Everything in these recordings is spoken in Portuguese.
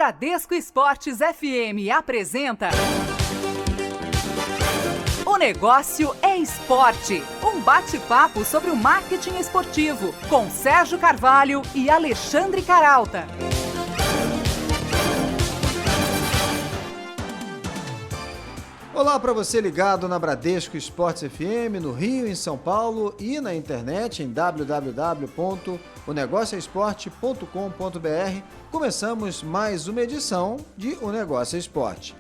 Bradesco Esportes FM apresenta O Negócio é Esporte. Um bate-papo sobre o marketing esportivo com Sérgio Carvalho e Alexandre Caralta. Olá para você ligado na Bradesco Esportes FM, no Rio, em São Paulo e na internet em www.onegocioesporte.com.br. Começamos mais uma edição de O Negócio é Esporte.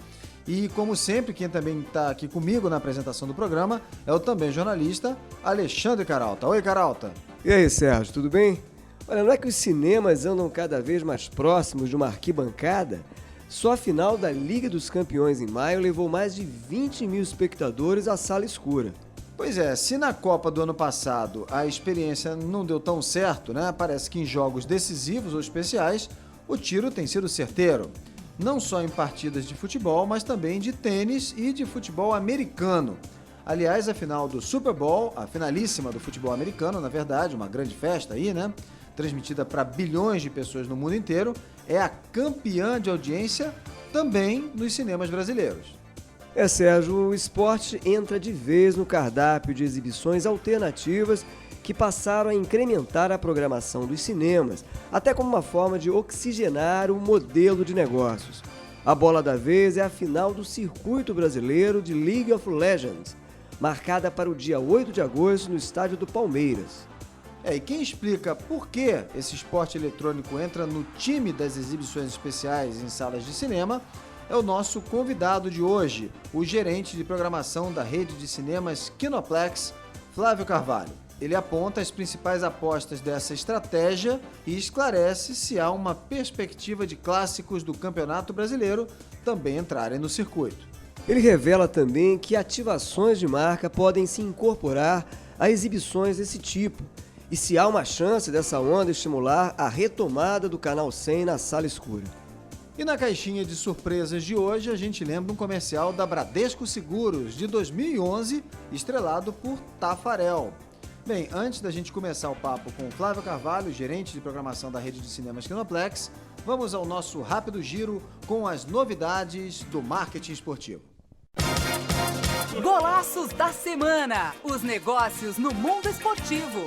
E como sempre, quem também está aqui comigo na apresentação do programa é o também jornalista Alexandre Caralta. Oi, Caralta. E aí, Sérgio, tudo bem? Olha, não é que os cinemas andam cada vez mais próximos de uma arquibancada? Só a final da Liga dos Campeões em maio levou mais de 20 mil espectadores à sala escura. Pois é, se na Copa do ano passado a experiência não deu tão certo, né? Parece que em jogos decisivos ou especiais o tiro tem sido certeiro. Não só em partidas de futebol, mas também de tênis e de futebol americano. Aliás, a final do Super Bowl, a finalíssima do futebol americano, na verdade, uma grande festa aí, né? Transmitida para bilhões de pessoas no mundo inteiro, é a campeã de audiência também nos cinemas brasileiros. Sérgio, o esporte entra de vez no cardápio de exibições alternativas que passaram a incrementar a programação dos cinemas, até como uma forma de oxigenar o modelo de negócios. A bola da vez é a final do circuito brasileiro de League of Legends, marcada para o dia 8 de agosto no estádio do Palmeiras. E quem explica por que esse esporte eletrônico entra no time das exibições especiais em salas de cinema é o nosso convidado de hoje, o gerente de programação da rede de cinemas Kinoplex, Flávio Carvalho. Ele aponta as principais apostas dessa estratégia e esclarece se há uma perspectiva de clássicos do Campeonato Brasileiro também entrarem no circuito. Ele revela também que ativações de marca podem se incorporar a exibições desse tipo, e se há uma chance dessa onda estimular a retomada do Canal 100 na sala escura. E na caixinha de surpresas de hoje, a gente lembra um comercial da Bradesco Seguros, de 2011, estrelado por Tafarel. Bem, antes da gente começar o papo com o Flávio Carvalho, gerente de programação da rede de cinemas Kinoplex, vamos ao nosso rápido giro com as novidades do marketing esportivo. Golaços da semana. Os negócios no mundo esportivo.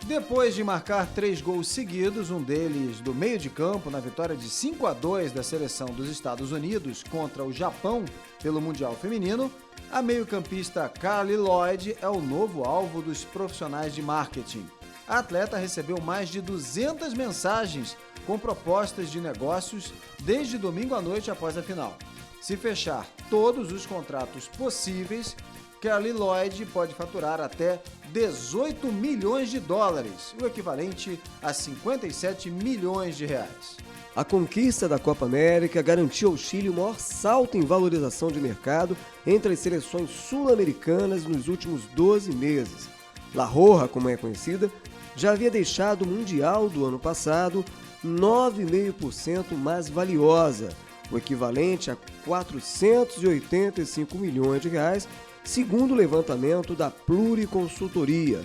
Depois de marcar 3 gols seguidos, um deles do meio de campo na vitória de 5-2 da seleção dos Estados Unidos contra o Japão pelo Mundial Feminino, a meio-campista Carli Lloyd é o novo alvo dos profissionais de marketing. A atleta recebeu mais de 200 mensagens com propostas de negócios desde domingo à noite após a final. Se fechar todos os contratos possíveis, Carli Lloyd pode faturar até 18 milhões de dólares, o equivalente a 57 milhões de reais. A conquista da Copa América garantiu ao Chile o maior salto em valorização de mercado entre as seleções sul-americanas nos últimos 12 meses. La Roja, como é conhecida, já havia deixado o Mundial do ano passado 9,5% mais valiosa, o equivalente a 485 milhões de reais, segundo o levantamento da Pluriconsultoria.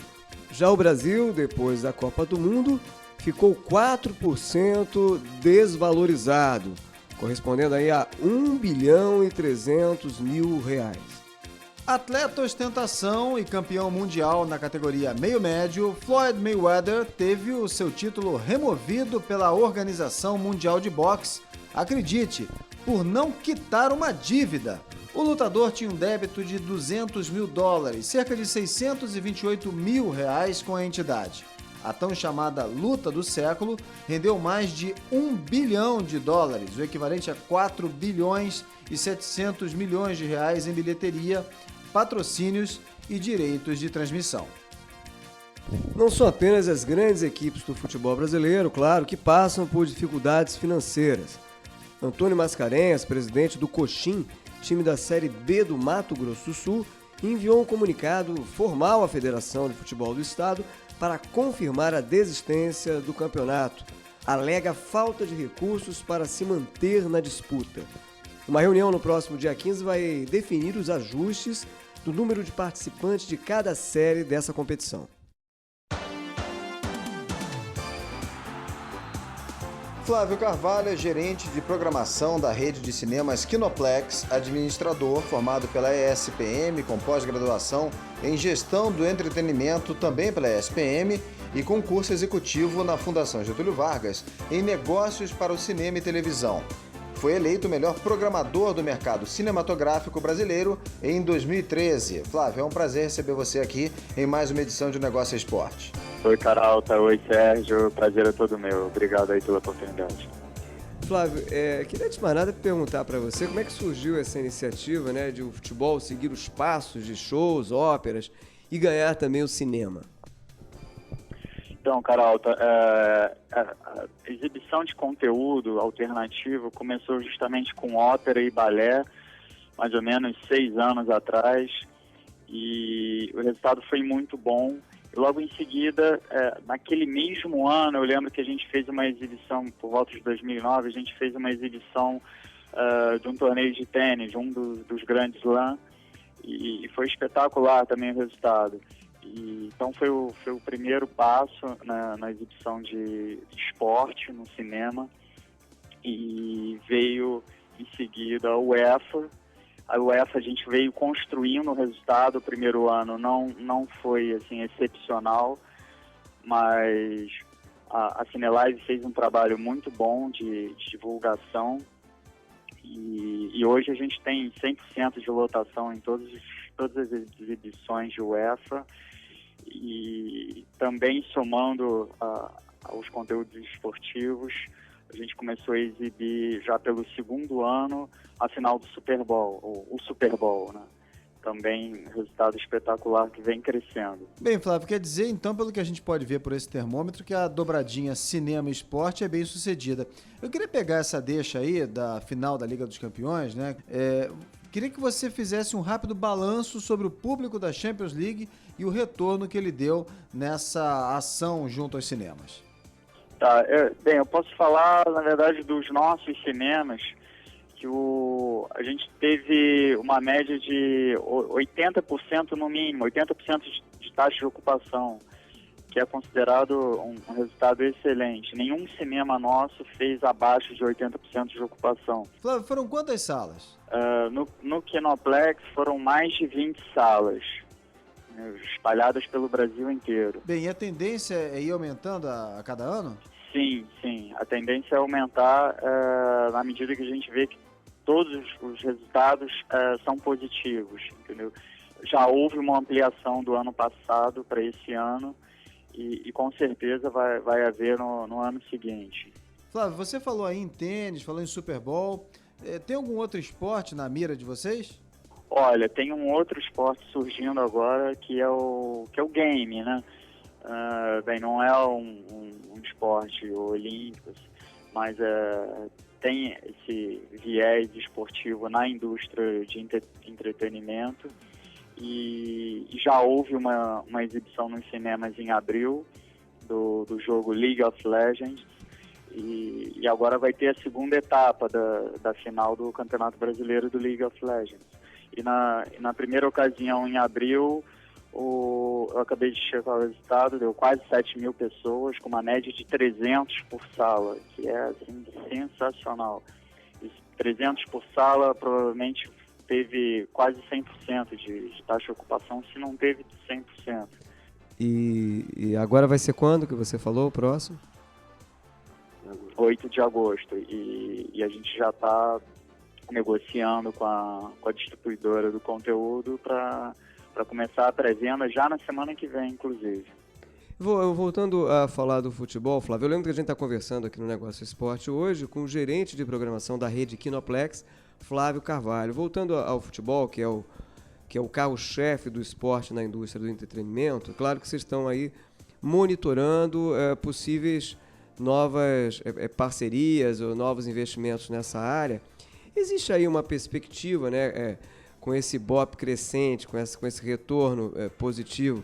Já o Brasil, depois da Copa do Mundo, ficou 4% desvalorizado, correspondendo aí a 1 bilhão e 300 mil reais. Atleta ostentação e campeão mundial na categoria meio-médio, Floyd Mayweather teve o seu título removido pela Organização Mundial de Boxe, acredite, por não quitar uma dívida. O lutador tinha um débito de 200 mil dólares, cerca de 628 mil reais com a entidade. A tão chamada luta do século rendeu mais de 1 bilhão de dólares, o equivalente a 4 bilhões e 700 milhões de reais em bilheteria, patrocínios e direitos de transmissão. Não são apenas as grandes equipes do futebol brasileiro, claro, que passam por dificuldades financeiras. Antônio Mascarenhas, presidente do Coxim, time da Série B do Mato Grosso do Sul, enviou um comunicado formal à Federação de Futebol do Estado para confirmar a desistência do campeonato. Alega falta de recursos para se manter na disputa. Uma reunião no próximo dia 15 vai definir os ajustes do número de participantes de cada série dessa competição. Flávio Carvalho é gerente de programação da rede de cinemas Kinoplex, administrador formado pela ESPM, com pós-graduação em gestão do entretenimento também pela ESPM e concurso executivo na Fundação Getúlio Vargas em negócios para o cinema e televisão. Foi eleito o melhor programador do mercado cinematográfico brasileiro em 2013. Flávio, é um prazer receber você aqui em mais uma edição de Negócio Esporte. Oi, Caralta. Oi, Sérgio. O prazer é todo meu. Obrigado aí pela oportunidade. Flávio, queria de mais nada perguntar para você como é que surgiu essa iniciativa, né, de o futebol seguir os passos de shows, óperas e ganhar também o cinema. Então, Caralta, a exibição de conteúdo alternativo começou justamente com ópera e balé, mais ou menos 6 anos atrás, e o resultado foi muito bom. E logo em seguida, naquele mesmo ano, eu lembro que a gente fez uma exibição, por volta de 2009, a gente fez uma exibição de um torneio de tênis, um dos grandes Slam, e foi espetacular também o resultado. Então foi o primeiro passo na exibição de esporte no cinema, e veio em seguida a UEFA. A UEFA a gente veio construindo o resultado. O primeiro ano não foi assim excepcional, mas a Cinelive fez um trabalho muito bom de divulgação, e hoje a gente tem 100% de lotação em todas as exibições de UEFA, e também somando aos conteúdos esportivos, a gente começou a exibir já pelo segundo ano a final do Super Bowl, o Super Bowl, né? Também resultado espetacular que vem crescendo. Bem, Flávio, quer dizer então, pelo que a gente pode ver por esse termômetro, que a dobradinha cinema e esporte é bem sucedida. Eu queria pegar essa deixa aí da final da Liga dos Campeões, né? Queria que você fizesse um rápido balanço sobre o público da Champions League e o retorno que ele deu nessa ação junto aos cinemas. Tá, bem, eu posso falar, na verdade, dos nossos cinemas, que a gente teve uma média de 80% no mínimo, 80% de taxa de ocupação, que é considerado um resultado excelente. Nenhum cinema nosso fez abaixo de 80% de ocupação. Flávio, foram quantas salas? No Kinoplex foram mais de 20 salas, né, espalhadas pelo Brasil inteiro. Bem, e a tendência é ir aumentando a cada ano? Sim. A tendência é aumentar na medida que a gente vê que todos os resultados são positivos, entendeu? Já houve uma ampliação do ano passado para esse ano, e com certeza vai haver no ano seguinte. Flávio, você falou aí em tênis, falou em Super Bowl. Tem algum outro esporte na mira de vocês? Olha, tem um outro esporte surgindo agora que é o game, né? Bem, não é um esporte olímpico, mas tem esse viés esportivo na indústria de entretenimento, e já houve uma exibição nos cinemas em abril do jogo League of Legends, e agora vai ter a segunda etapa da final do Campeonato Brasileiro do League of Legends. E na primeira ocasião, em abril, eu acabei de checar o resultado, deu quase 7 mil pessoas, com uma média de 300 por sala, que é assim, sensacional. E 300 por sala provavelmente teve quase 100% de taxa de ocupação, se não teve 100%. E agora vai ser quando que você falou, o próximo? 8 de agosto, e a gente já está negociando com a distribuidora do conteúdo para começar a pré-venda já na semana que vem, inclusive. Voltando a falar do futebol, Flávio, eu lembro que a gente está conversando aqui no Negócio Esporte hoje com o gerente de programação da rede Kinoplex, Flávio Carvalho. Voltando ao futebol, que é o carro-chefe do esporte na indústria do entretenimento, claro que vocês estão aí monitorando possíveis novas parcerias ou novos investimentos nessa área. Existe aí uma perspectiva, né, com esse BOP crescente, com esse retorno positivo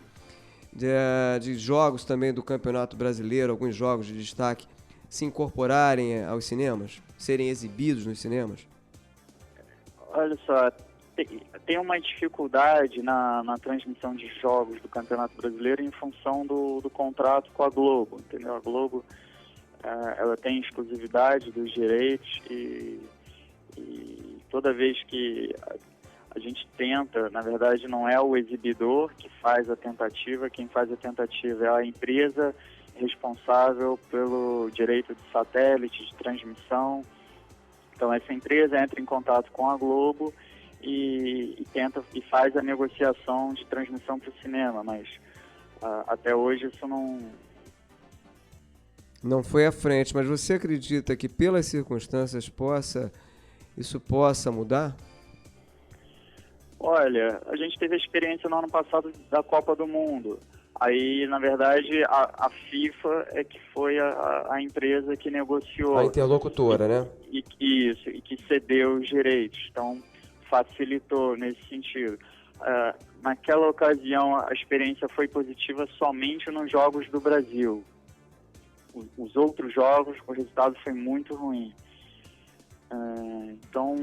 de jogos também do Campeonato Brasileiro, alguns jogos de destaque, se incorporarem aos cinemas, serem exibidos nos cinemas? Olha só, tem uma dificuldade na transmissão de jogos do Campeonato Brasileiro em função do contrato com a Globo, entendeu? A Globo ela tem exclusividade dos direitos e toda vez que a gente tenta, na verdade não é o exibidor que faz a tentativa, quem faz a tentativa é a empresa responsável pelo direito de satélite, de transmissão. Então essa empresa entra em contato com a Globo e tenta e faz a negociação de transmissão para o cinema, mas até hoje isso não foi à frente. Mas você acredita que pelas circunstâncias isso possa mudar? Olha, a gente teve a experiência no ano passado da Copa do Mundo. Aí, na verdade, a FIFA é que foi a empresa que negociou. A interlocutora, né? E que cedeu os direitos. Então, facilitou nesse sentido. Naquela ocasião, a experiência foi positiva somente nos jogos do Brasil. Os outros jogos, o resultado foi muito ruim. Então,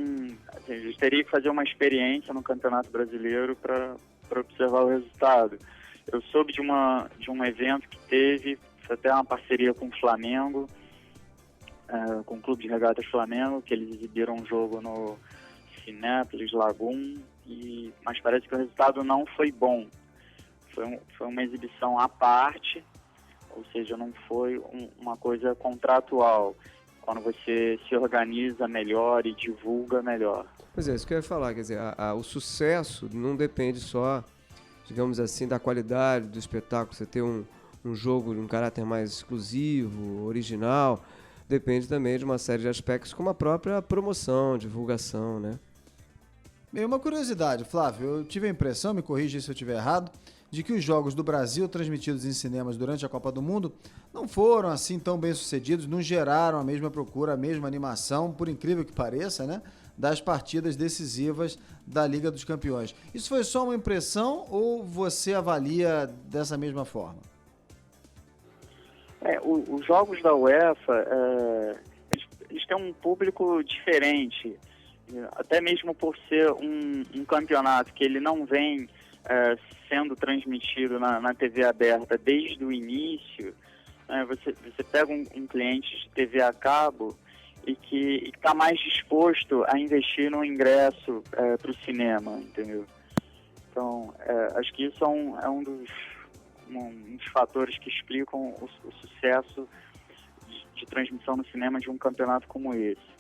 assim, a gente teria que fazer uma experiência no Campeonato Brasileiro para observar o resultado. Eu soube de um evento que teve até uma parceria com o Flamengo, com o Clube de Regatas Flamengo, que eles exibiram um jogo no Cinépolis Lagoon, mas parece que o resultado não foi bom. Foi uma exibição à parte, ou seja, não foi uma coisa contratual, quando você se organiza melhor e divulga melhor. Pois é, isso que eu ia falar, quer dizer, o sucesso não depende só, digamos assim, da qualidade do espetáculo, você ter um jogo de um caráter mais exclusivo, original, depende também de uma série de aspectos como a própria promoção, divulgação, né? Bem, uma curiosidade, Flávio, eu tive a impressão, me corrija se eu estiver errado, de que os jogos do Brasil transmitidos em cinemas durante a Copa do Mundo não foram assim tão bem sucedidos, não geraram a mesma procura, a mesma animação, por incrível que pareça, né, das partidas decisivas da Liga dos Campeões. Isso foi só uma impressão ou você avalia dessa mesma forma? Os jogos da UEFA, eles têm um público diferente, até mesmo por ser um campeonato que ele não vem sendo transmitido na TV aberta desde o início. Você pega um cliente de TV a cabo e que está mais disposto a investir no ingresso para o cinema, entendeu? Então, acho que isso é um dos fatores que explicam o sucesso de transmissão no cinema de um campeonato como esse.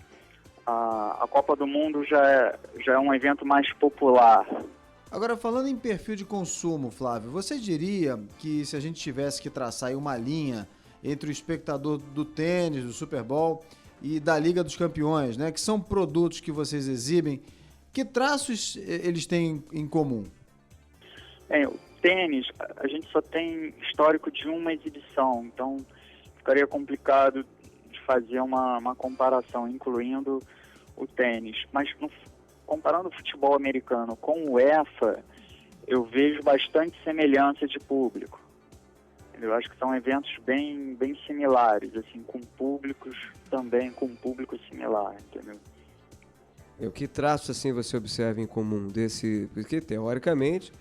A Copa do Mundo já é um evento mais popular. Agora, falando em perfil de consumo, Flávio, você diria que se a gente tivesse que traçar aí uma linha entre o espectador do tênis, do Super Bowl e da Liga dos Campeões, né, que são produtos que vocês exibem, que traços eles têm em comum? O tênis, a gente só tem histórico de uma exibição, então ficaria complicado de fazer uma comparação, incluindo o tênis. Mas comparando o futebol americano com o UEFA, eu vejo bastante semelhança de público. Eu acho que são eventos bem similares, assim, com públicos também, com público similar, entendeu? O que traços assim você observa em comum desse, porque teoricamente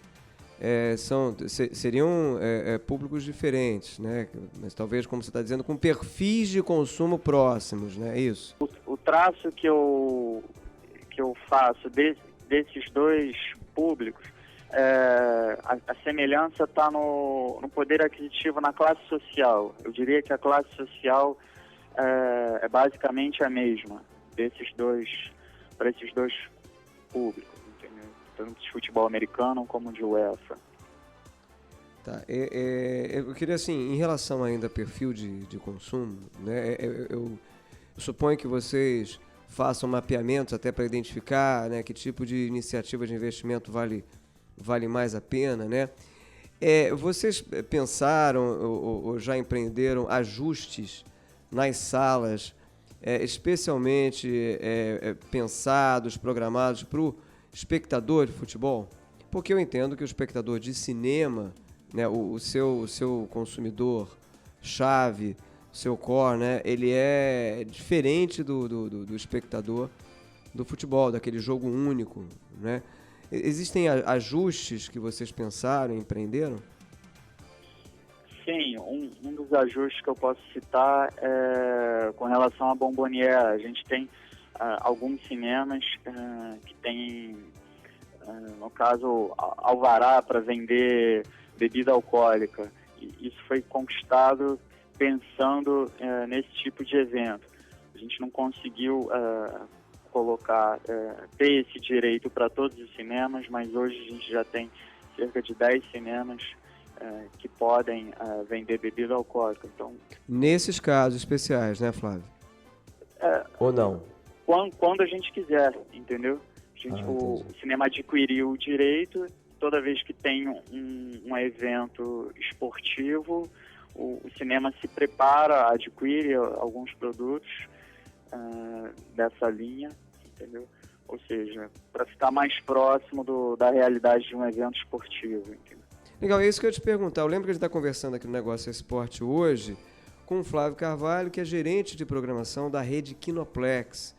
seriam públicos diferentes, né? Mas talvez, como você está dizendo, com perfis de consumo próximos, né? É isso. O traço que eu faço desses dois públicos, a semelhança está no poder aquisitivo, na classe social. Eu diria que a classe social é basicamente a mesma para esses dois públicos, entendeu? Tanto de futebol americano como de UEFA. Tá. Eu queria, assim, em relação ainda a perfil de consumo, né? Eu suponho que vocês façam mapeamentos até para identificar, né, que tipo de iniciativa de investimento vale mais a pena, né? Vocês pensaram ou já empreenderam ajustes nas salas, especialmente pensados, programados para o espectador de futebol? Porque eu entendo que o espectador de cinema, né, o seu consumidor chave, seu core, né, ele é diferente do espectador do futebol, daquele jogo único, né? Existem ajustes que vocês pensaram e empreenderam? Sim, um dos ajustes que eu posso citar é com relação à bombonière. A gente tem alguns cinemas que tem, no caso, alvará para vender bebida alcoólica. E isso foi conquistado pensando nesse tipo de evento. A gente não conseguiu ter esse direito para todos os cinemas, mas hoje a gente já tem cerca de 10 cinemas que podem vender bebida alcoólica. Então, nesses casos especiais, né, Flávio? Ou não? Quando a gente quiser, entendeu? O cinema adquiriu o direito, toda vez que tem um evento esportivo, o cinema se prepara, adquire alguns produtos dessa linha, entendeu? Ou seja, para ficar mais próximo da realidade de um evento esportivo, entendeu? Legal, é isso que eu ia te perguntar. Eu lembro que a gente está conversando aqui no Negócio Esporte hoje com o Flávio Carvalho, que é gerente de programação da rede Kinoplex.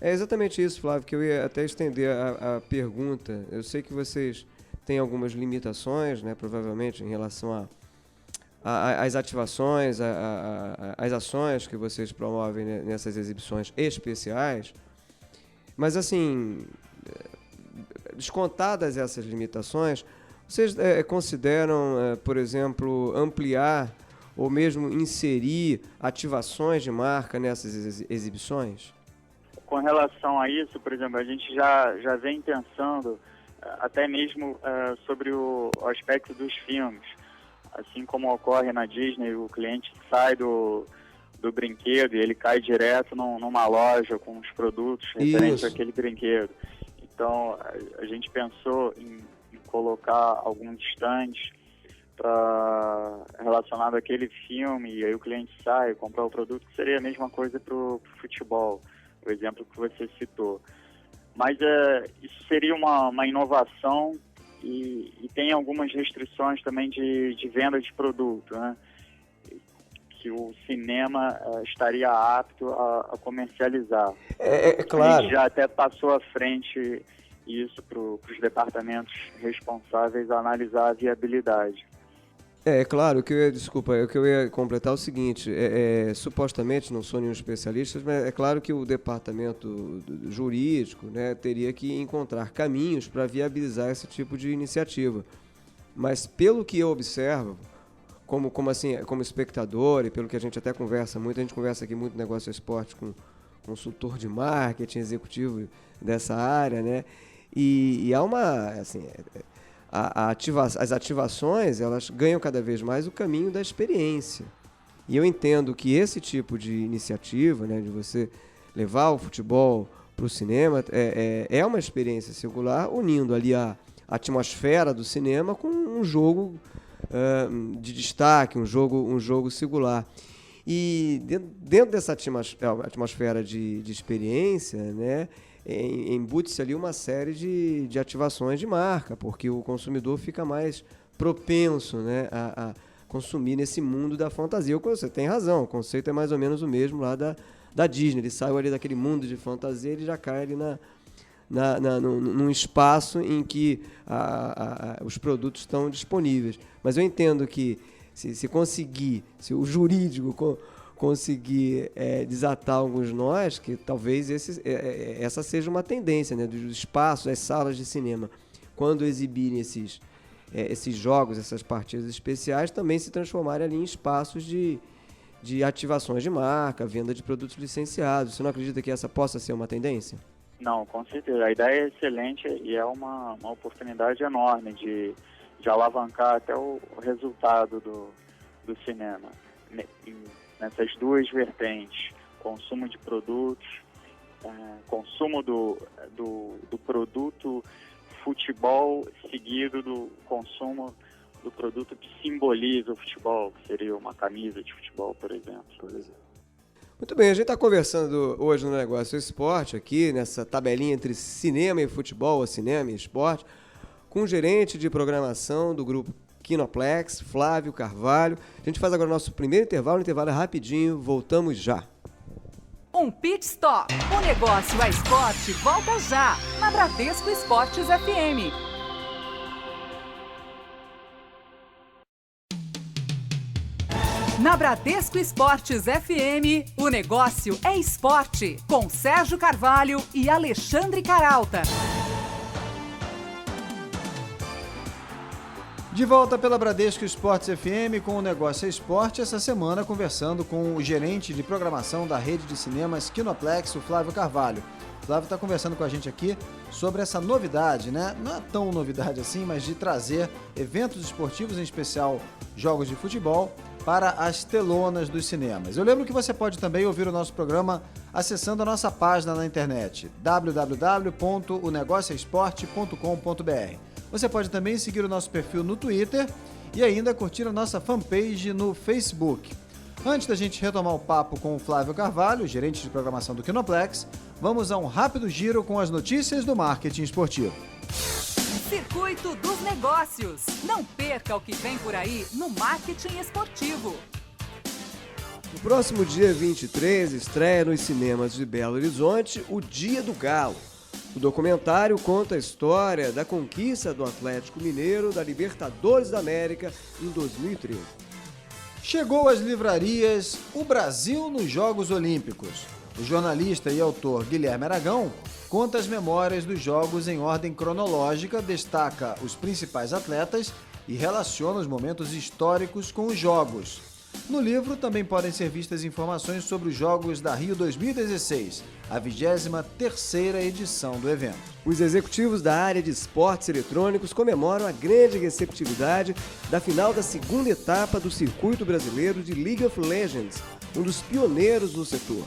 É exatamente isso, Flávio, que eu ia até estender a pergunta. Eu sei que vocês têm algumas limitações, né, provavelmente, em relação às ativações, às ações que vocês promovem nessas exibições especiais. Mas, assim, descontadas essas limitações, vocês consideram, por exemplo, ampliar ou mesmo inserir ativações de marca nessas exibições? Com relação a isso, por exemplo, a gente já vem pensando até mesmo sobre o aspecto dos filmes. Assim como ocorre na Disney, o cliente sai do brinquedo e ele cai direto numa loja com os produtos referentes àquele brinquedo. Então, a gente pensou em colocar alguns stands relacionado àquele filme, e aí o cliente sai, comprar o produto, que seria a mesma coisa para o futebol, o exemplo que você citou. Mas isso seria uma inovação e tem algumas restrições também de venda de produto, né? Que o cinema estaria apto a comercializar. Claro. A gente já até passou à frente isso para os departamentos responsáveis a analisar a viabilidade. Claro, o que eu ia completar é o seguinte, supostamente, não sou nenhum especialista, mas é claro que o departamento jurídico, né, teria que encontrar caminhos para viabilizar esse tipo de iniciativa. Mas pelo que eu observo, como espectador, e pelo que a gente até conversa muito, a gente conversa aqui muito negócio esporte com consultor de marketing, executivo dessa área, né, e há uma, assim... As ativações, elas ganham cada vez mais o caminho da experiência. E eu entendo que esse tipo de iniciativa, né, de você levar o futebol para o cinema, é uma experiência singular, unindo ali a atmosfera do cinema com um jogo de destaque, um jogo singular. E dentro dessa atmosfera de experiência, né, embute-se ali uma série de ativações de marca, porque o consumidor fica mais propenso, né, a consumir nesse mundo da fantasia. Você tem razão, o conceito é mais ou menos o mesmo lá da Disney. Ele saiu ali daquele mundo de fantasia, ele já cai ali num espaço em que os produtos estão disponíveis. Mas eu entendo que se o jurídico conseguir desatar alguns nós, que talvez essa seja uma tendência, né, dos espaços, das salas de cinema, quando exibirem esses jogos, essas partidas especiais, também se transformarem ali em espaços de ativações de marca, venda de produtos licenciados. Você não acredita que essa possa ser uma tendência? Não, com certeza. A ideia é excelente e é uma oportunidade enorme de alavancar até o resultado do cinema. Nessas duas vertentes, consumo de produtos, consumo do produto futebol seguido do consumo do produto que simboliza o futebol, que seria uma camisa de futebol, por exemplo. Muito bem, a gente está conversando hoje no Negócio Esporte, aqui nessa tabelinha entre cinema e futebol, ou cinema e esporte, com o gerente de programação do grupo Kinoplex, Flávio Carvalho. A gente faz agora o nosso primeiro intervalo, um intervalo rapidinho, voltamos já. Um pit stop. O Negócio é Esporte volta já, na Bradesco Esportes FM. Na Bradesco Esportes FM, o negócio é esporte, com Sérgio Carvalho e Alexandre Caralta. De volta pela Bradesco Esportes FM com o Negócio é Esporte, essa semana conversando com o gerente de programação da rede de cinemas Kinoplex, o Flávio Carvalho. O Flávio está conversando com a gente aqui sobre essa novidade, né? Não é tão novidade assim, mas de trazer eventos esportivos, em especial jogos de futebol, para as telonas dos cinemas. Eu lembro que você pode também ouvir o nosso programa acessando a nossa página na internet, www.onegocioesporte.com.br. Você pode também seguir o nosso perfil no Twitter e ainda curtir a nossa fanpage no Facebook. Antes da gente retomar o papo com o Flávio Carvalho, gerente de programação do Kinoplex, vamos a um rápido giro com as notícias do marketing esportivo. Circuito dos Negócios. Não perca o que vem por aí no marketing esportivo. No próximo dia 23, estreia nos cinemas de Belo Horizonte o Dia do Galo. O documentário conta a história da conquista do Atlético Mineiro da Libertadores da América em 2013. Chegou às livrarias O Brasil nos Jogos Olímpicos. O jornalista e autor Guilherme Aragão conta as memórias dos Jogos em ordem cronológica, destaca os principais atletas e relaciona os momentos históricos com os Jogos. No livro também podem ser vistas informações sobre os Jogos da Rio 2016, a 23ª edição do evento. Os executivos da área de esportes eletrônicos comemoram a grande receptividade da final da segunda etapa do Circuito Brasileiro de League of Legends, um dos pioneiros no setor.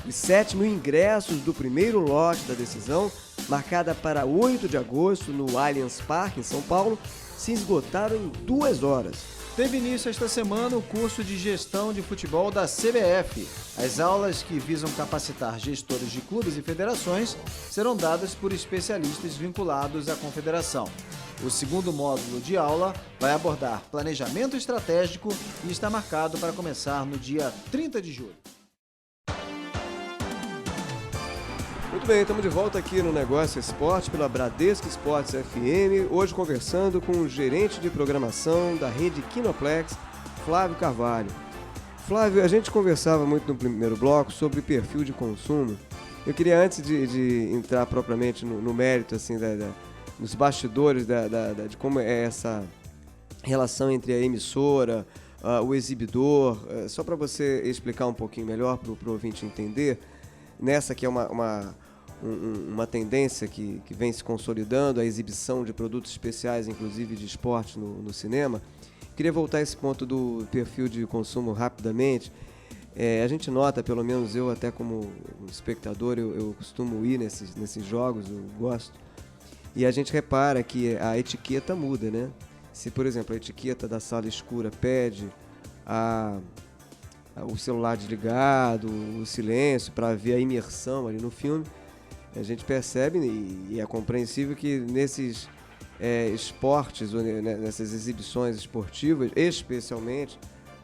Os 7.000 ingressos do primeiro lote da decisão, marcada para 8 de agosto no Allianz Parque, em São Paulo, se esgotaram em 2 horas. Teve início esta semana o curso de gestão de futebol da CBF. As aulas, que visam capacitar gestores de clubes e federações, serão dadas por especialistas vinculados à confederação. O segundo módulo de aula vai abordar planejamento estratégico e está marcado para começar no dia 30 de julho. Muito bem, estamos de volta aqui no Negócio Esporte pela Bradesco Esportes FM, hoje conversando com o gerente de programação da rede Kinoplex, Flávio Carvalho. Flávio, a gente conversava muito no primeiro bloco sobre perfil de consumo. Eu queria, antes de entrar propriamente no mérito assim, nos bastidores de como é essa relação entre a emissora, o exibidor, só para você explicar um pouquinho melhor para o ouvinte entender, nessa que é uma tendência que vem se consolidando, a exibição de produtos especiais, inclusive de esporte no cinema. Queria voltar a esse ponto do perfil de consumo rapidamente. A gente nota, pelo menos eu até como espectador, eu costumo ir nesses jogos, eu gosto, e a gente repara que a etiqueta muda, né? Se, por exemplo, a etiqueta da sala escura pede o celular desligado, o silêncio, para ver a imersão ali no filme, a gente percebe, e é compreensível, que nesses esportes, nessas exibições esportivas, especialmente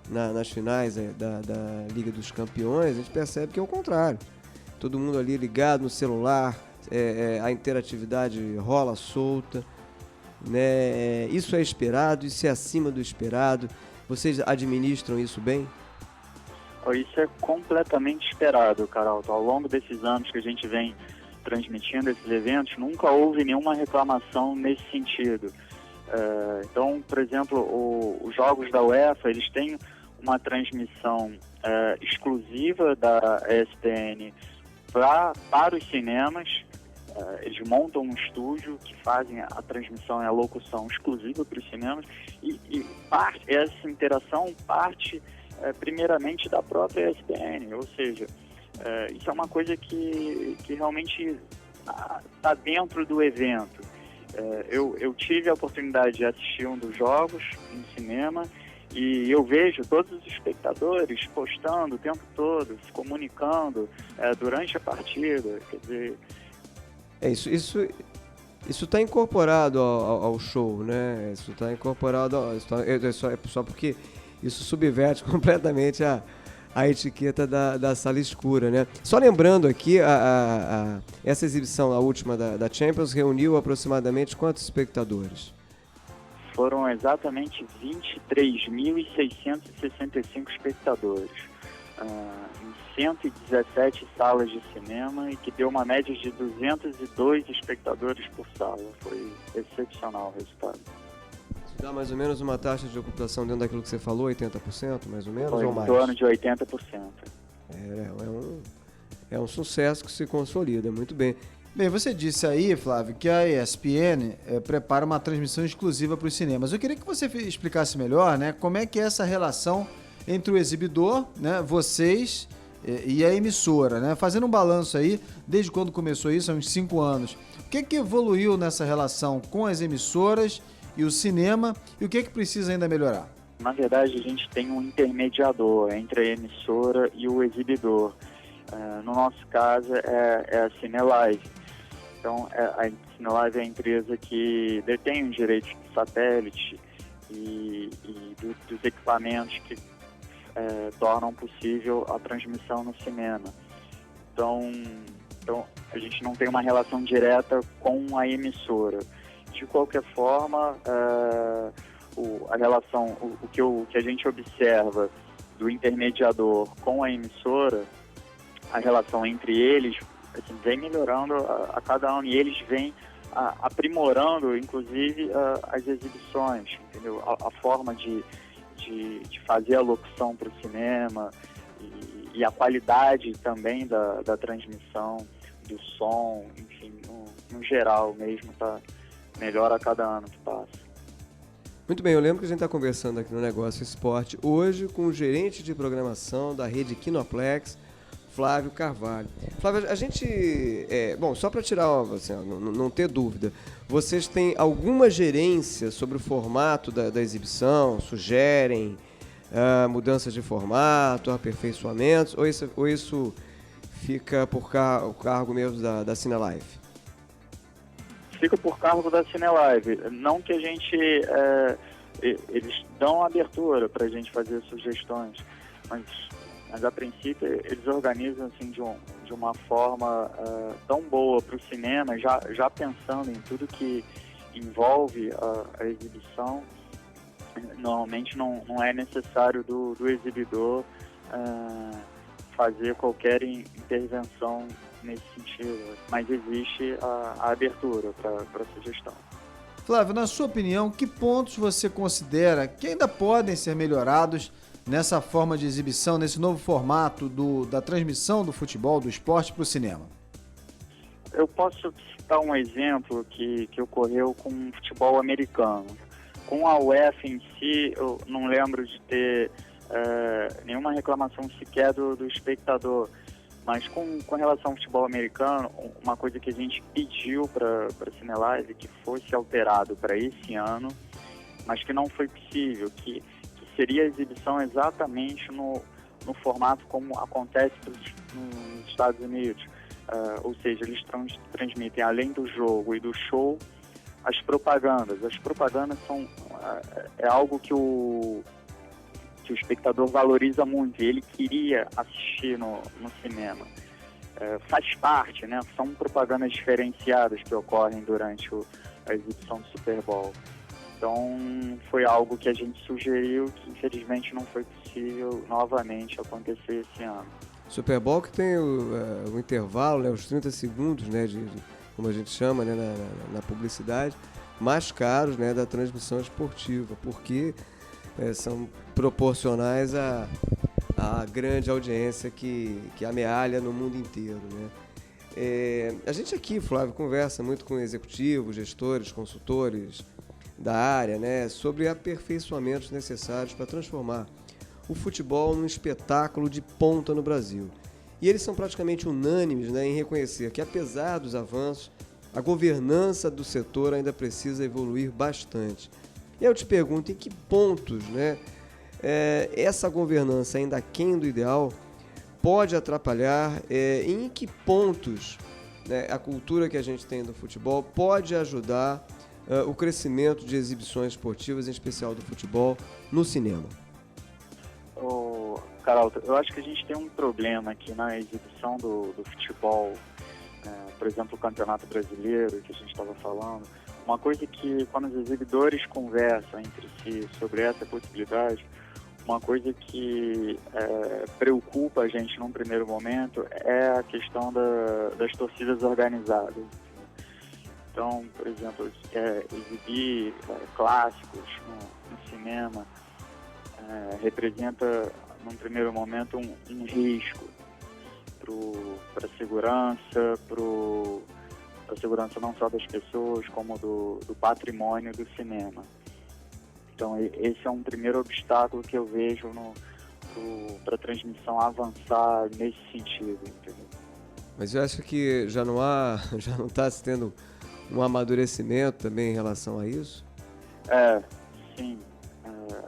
nas finais da Liga dos Campeões, a gente percebe que é o contrário. Todo mundo ali ligado no celular, a interatividade rola solta, né? Isso é esperado, isso é acima do esperado. Vocês administram isso bem? Isso é completamente esperado, Caralto. Ao longo desses anos que a gente vem transmitindo esses eventos, nunca houve nenhuma reclamação nesse sentido. Então, por exemplo, os jogos da UEFA, eles têm uma transmissão exclusiva da ESPN para os cinemas. Eles montam um estúdio que fazem a transmissão e a locução exclusiva para os cinemas, e essa interação parte primeiramente da própria ESPN, ou seja, isso é uma coisa que realmente está dentro do evento. Eu tive a oportunidade de assistir um dos jogos no cinema, e eu vejo todos os espectadores postando o tempo todo, se comunicando durante a partida. Quer dizer, isso está incorporado ao show, né? Isso está incorporado só porque isso subverte completamente a etiqueta da sala escura, né? Só lembrando aqui, essa exibição, a última da Champions, reuniu aproximadamente quantos espectadores? foram exatamente 23.665 espectadores, em 117 salas de cinema, e que deu uma média de 202 espectadores por sala. Foi excepcional o resultado. Isso dá mais ou menos uma taxa de ocupação dentro daquilo que você falou, 80%, mais ou menos, Foi ou em mais? torno de 80%. É um sucesso que se consolida, muito bem. Bem, você disse aí, Flávio, que a ESPN prepara uma transmissão exclusiva para os cinemas. Eu queria que você explicasse melhor, né, como é que é essa relação entre o exibidor, né, vocês e a emissora, né? Fazendo um balanço aí, desde quando começou isso, há uns 5 anos. O que evoluiu nessa relação com as emissoras e o cinema, e o que precisa ainda melhorar? Na verdade, a gente tem um intermediador entre a emissora e o exibidor. No nosso caso, é a Cinelive. Então, a Cinelive é a empresa que detém os direitos de satélite e dos equipamentos que tornam possível a transmissão no cinema. Então, a gente não tem uma relação direta com a emissora. De qualquer forma, a relação, o que a gente observa do intermediador com a emissora, a relação entre eles, assim, vem melhorando a cada ano, e eles vêm aprimorando, inclusive, as exibições, entendeu? A forma de fazer a locução para o cinema e a qualidade também da transmissão, do som, enfim, no geral mesmo, tá melhor a cada ano que passa. Muito bem, eu lembro que a gente está conversando aqui no Negócio Esporte hoje com o gerente de programação da rede Kinoplex, Flávio Carvalho. Flávio, a gente... bom, só para tirar, assim, não ter dúvida, vocês têm alguma gerência sobre o formato da exibição? Sugerem mudanças de formato, aperfeiçoamentos, ou isso fica por cargo mesmo da Cinelive? Fica por cargo da Cinelive. Não que a gente... eles dão abertura para a gente fazer sugestões, mas a princípio eles organizam assim, de uma forma tão boa para o cinema, já pensando em tudo que envolve a exibição. Normalmente não é necessário do exibidor fazer qualquer intervenção nesse sentido, mas existe a abertura para sugestão. Flávio, na sua opinião, que pontos você considera que ainda podem ser melhorados nessa forma de exibição, nesse novo formato da transmissão do futebol, do esporte para o cinema? Eu posso citar um exemplo que ocorreu com o futebol americano. Com a UEFA em si, eu não lembro de ter nenhuma reclamação sequer do espectador, mas com relação ao futebol americano, uma coisa que a gente pediu para a Cinelive que fosse alterado para esse ano, mas que não foi possível, que seria a exibição exatamente no formato como acontece nos Estados Unidos. Ou seja, eles transmitem, além do jogo e do show, as propagandas. As propagandas é algo que o espectador valoriza muito, e ele queria assistir no cinema. Faz parte, né? São propagandas diferenciadas que ocorrem durante a exibição do Super Bowl. Então, foi algo que a gente sugeriu, que infelizmente não foi possível novamente acontecer esse ano. Super Bowl que tem o intervalo, né, os 30 segundos, né, como a gente chama, né, na publicidade, mais caros, né, da transmissão esportiva, porque são proporcionais à grande audiência que amealha no mundo inteiro, né. A gente aqui, Flávio, conversa muito com executivos, gestores, consultores da área, né, sobre aperfeiçoamentos necessários para transformar o futebol num espetáculo de ponta no Brasil. E eles são praticamente unânimes, né, em reconhecer que, apesar dos avanços, a governança do setor ainda precisa evoluir bastante. E eu te pergunto, em que pontos, né, essa governança ainda aquém do ideal pode atrapalhar, e em que pontos, né, a cultura que a gente tem do futebol pode ajudar o crescimento de exibições esportivas, em especial do futebol, no cinema? Carol, eu acho que a gente tem um problema aqui na exibição do futebol, por exemplo, o Campeonato Brasileiro, que a gente estava falando. O Uma coisa que, quando os exibidores conversam entre si sobre essa possibilidade, uma coisa que preocupa a gente num primeiro momento é a questão das torcidas organizadas. Então, por exemplo, exibir clássicos no cinema representa, num primeiro momento, um risco para a segurança, para a segurança não só das pessoas, como do patrimônio do cinema. Então, esse é um primeiro obstáculo que eu vejo para a transmissão avançar nesse sentido, entendeu? Mas eu acho que já não está se tendo um amadurecimento também em relação a isso? Sim.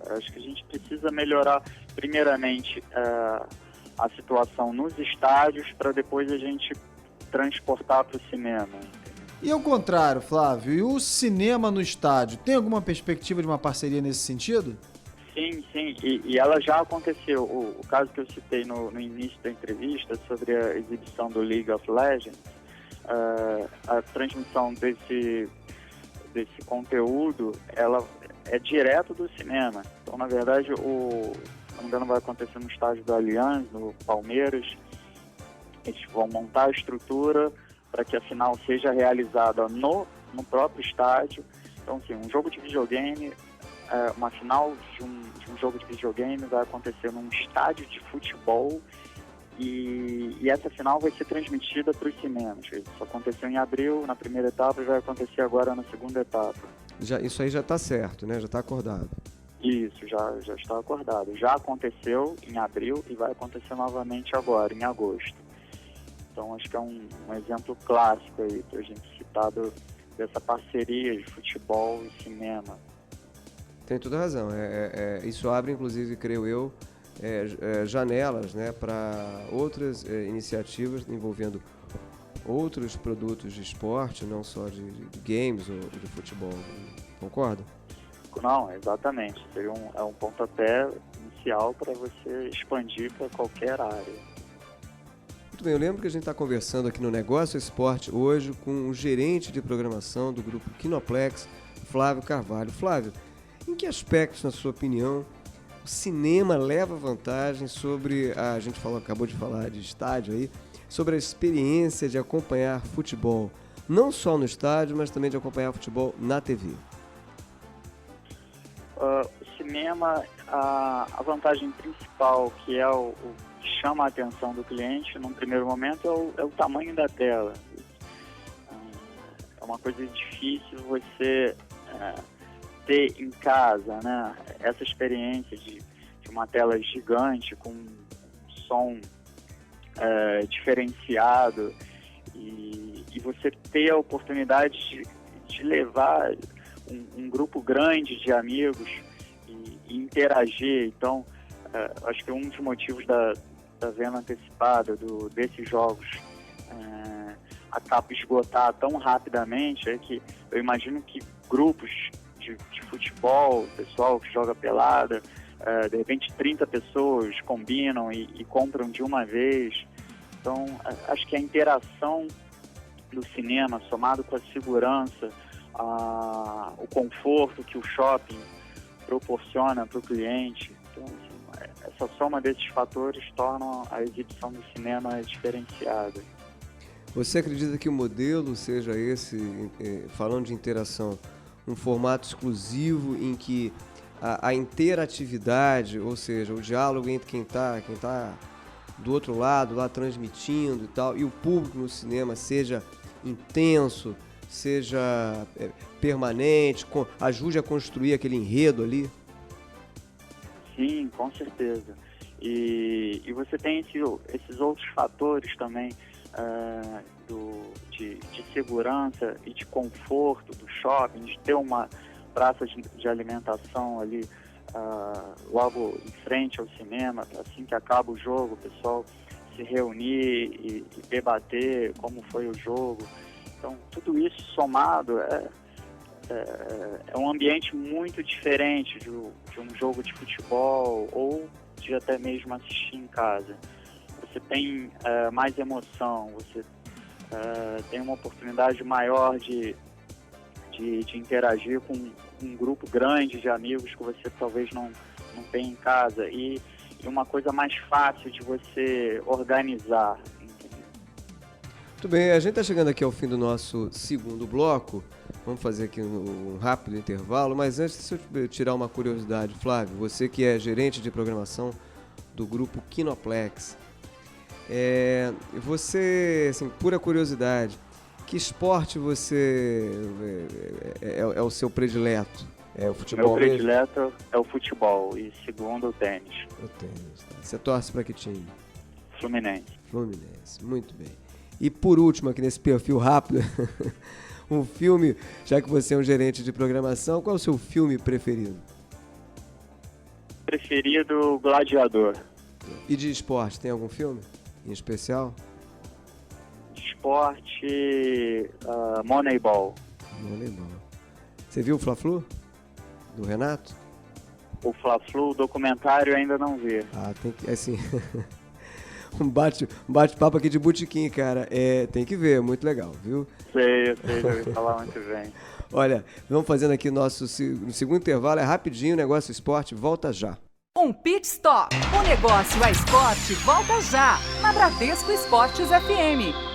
Acho que a gente precisa melhorar, primeiramente, a situação nos estádios, para depois a gente transportar para o cinema. E ao contrário, Flávio, e o cinema no estádio? Tem alguma perspectiva de uma parceria nesse sentido? Sim. E ela já aconteceu. O caso que eu citei no início da entrevista sobre a exibição do League of Legends, a transmissão desse conteúdo, ela é direto do cinema. Então, na verdade, se não me engano, vai acontecer no estádio do Allianz, no Palmeiras. Eles vão montar a estrutura para que a final seja realizada no próprio estádio. Então, assim, um jogo de videogame, uma final de um jogo de videogame vai acontecer num estádio de futebol e essa final vai ser transmitida para os cinemas. Isso aconteceu em abril, na primeira etapa, e vai acontecer agora na segunda etapa. Isso aí já está certo, né? Já está acordado. Isso, já está acordado. Já aconteceu em abril e vai acontecer novamente agora, em agosto. Então, acho que é um exemplo clássico aí para a gente citar dessa parceria de futebol e cinema. Tem toda razão. Isso abre, inclusive, creio eu, janelas, né, para outras iniciativas envolvendo outros produtos de esporte, não só de games ou de futebol. Concorda? Não, exatamente. Seria um pontapé inicial para você expandir para qualquer área. Muito bem, eu lembro que a gente está conversando aqui no Negócio Esporte hoje com o gerente de programação do grupo Kinoplex, Flávio Carvalho. Flávio, em que aspectos, na sua opinião, o cinema leva vantagem sobre, a gente acabou de falar de estádio aí, sobre a experiência de acompanhar futebol, não só no estádio, mas também de acompanhar futebol na TV? O cinema, a vantagem principal, que é o que chama a atenção do cliente num primeiro momento, é o tamanho da tela. É uma coisa difícil você ter em casa, né? Essa experiência de uma tela gigante com som diferenciado e você ter a oportunidade de levar um grupo grande de amigos e interagir. Então, acho que um dos motivos da venda antecipada desses jogos acaba esgotar tão rapidamente é que eu imagino que grupos de futebol, pessoal que joga pelada, de repente 30 pessoas combinam e compram de uma vez. Então, acho que a interação do cinema, somado com a segurança, o conforto que o shopping proporciona para o cliente, então, assim, essa soma desses fatores torna a exibição do cinema diferenciada. Você acredita que o modelo seja esse, falando de interação, um formato exclusivo em que a interatividade, ou seja, o diálogo entre quem está do outro lado, lá transmitindo e tal, e o público no cinema seja intenso, seja permanente, ajude a construir aquele enredo ali? Sim, com certeza. E você tem esses outros fatores também de segurança e de conforto do shopping, de ter uma praça de alimentação ali logo em frente ao cinema, assim que acaba o jogo, o pessoal se reunir e debater como foi o jogo. Então, tudo isso somado é um ambiente muito diferente de um jogo de futebol ou de até mesmo assistir em casa. Você tem mais emoção, você tem uma oportunidade maior de de interagir com um grupo grande de amigos que você talvez não tenha em casa, e uma coisa mais fácil de você organizar. Muito bem, a gente está chegando aqui ao fim do nosso segundo bloco. Vamos fazer aqui um rápido intervalo, mas antes, se eu tirar uma curiosidade, Flávio, você que é gerente de programação do grupo Kinoplex, você, assim, pura curiosidade, que esporte você é o seu predileto? É o futebol? Meu predileto é o futebol e segundo o tênis. O tênis. Tá. Você torce para que time? Fluminense. Fluminense, muito bem. E por último, aqui nesse perfil rápido, um filme, já que você é um gerente de programação, qual é o seu filme preferido? Preferido, Gladiador. E de esporte, tem algum filme em especial? De esporte, Moneyball. Moneyball. Você viu o Fla-Flu? Do Renato? O Fla-Flu, o documentário, ainda não vi. Ah, tem que, assim... um bate-papo aqui de botequim, cara. Tem que ver, muito legal, viu? Sei, já ouvi falar muito bem. Olha, vamos fazendo aqui nosso segundo intervalo, é rapidinho, Negócio Esporte, volta já. Um pit stop. O Negócio é Esporte volta já, na Bradesco Esportes FM.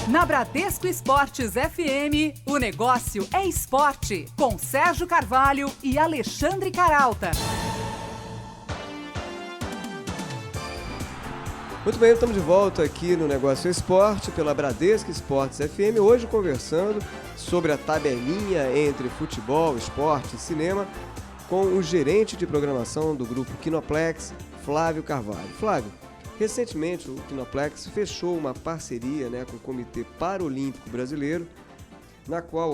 Na Bradesco Esportes FM, o negócio é esporte, com Sérgio Carvalho e Alexandre Caralta. Muito bem, estamos de volta aqui no Negócio Esporte, pela Bradesco Esportes FM, hoje conversando sobre a tabelinha entre futebol, esporte e cinema, com o gerente de programação do grupo Kinoplex, Flávio Carvalho. Flávio, recentemente, o Kinoplex fechou uma parceria, né, com o Comitê Paralímpico Brasileiro,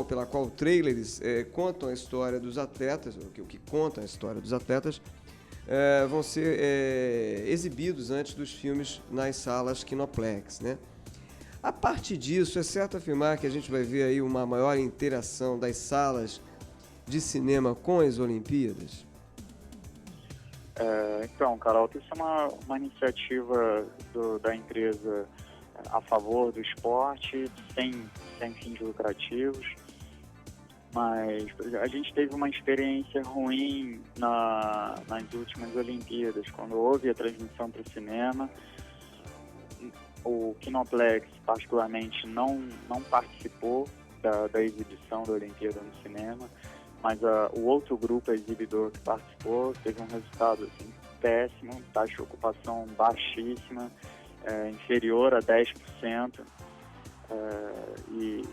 pela qual trailers contam a história dos atletas, o que contam a história dos atletas, vão ser exibidos antes dos filmes nas salas Kinoplex, né? A partir disso, é certo afirmar que a gente vai ver aí uma maior interação das salas de cinema com as Olimpíadas? Então, Carol, isso é uma iniciativa da empresa a favor do esporte, sem fins lucrativos, mas a gente teve uma experiência ruim nas últimas Olimpíadas, quando houve a transmissão para o cinema. O Kinoplex, particularmente, não participou da exibição da Olimpíada no cinema, mas o outro grupo exibidor que participou teve um resultado assim, péssimo, taxa de ocupação baixíssima, inferior a 10%,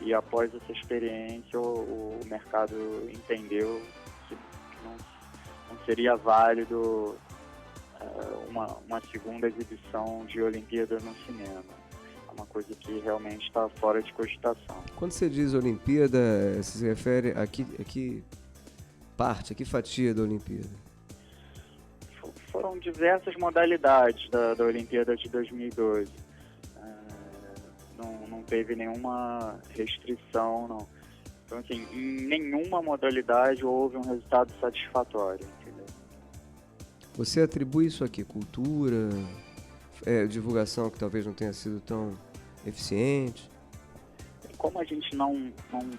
e após essa experiência o mercado entendeu que não seria válido uma segunda exibição de Olimpíada no cinema. É uma coisa que realmente está fora de cogitação. Quando você diz Olimpíada, você se refere a que fatia da Olimpíada? Foram diversas modalidades da Olimpíada de 2012. Não teve nenhuma restrição, não. Então, assim, em nenhuma modalidade houve um resultado satisfatório, entendeu? Você atribui isso a quê? Cultura? Divulgação que talvez não tenha sido tão eficiente? Como a gente não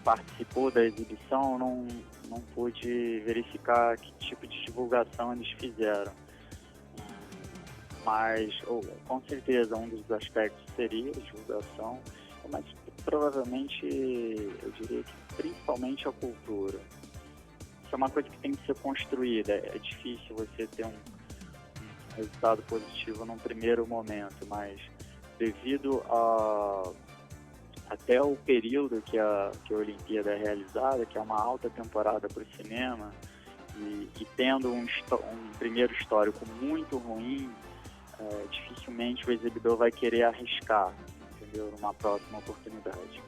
participou da exibição, não pude verificar que tipo de divulgação eles fizeram. Mas, com certeza, um dos aspectos seria a divulgação, mas provavelmente, eu diria que principalmente a cultura. Isso é uma coisa que tem que ser construída. É difícil você ter um resultado positivo num primeiro momento, mas devido até o período que a Olimpíada é realizada, que é uma alta temporada para o cinema, e tendo um primeiro histórico muito ruim, dificilmente o exibidor vai querer arriscar, entendeu? Numa próxima oportunidade.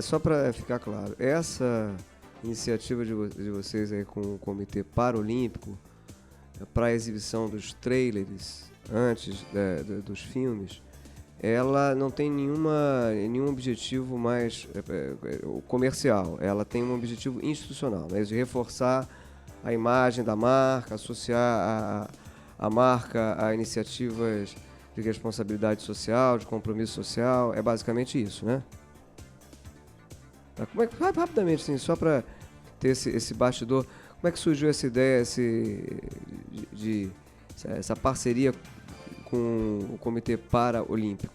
Só para ficar claro, essa iniciativa de vocês aí com o Comitê Paralímpico para a exibição dos trailers antes dos filmes, ela não tem nenhum objetivo mais comercial, ela tem um objetivo institucional, né, de reforçar a imagem da marca, associar a marca a iniciativas de responsabilidade social, de compromisso social. É basicamente isso, né? Como é que, rapidamente, assim, só para ter esse bastidor, como é que surgiu essa ideia, essa parceria com o Comitê Paralímpico?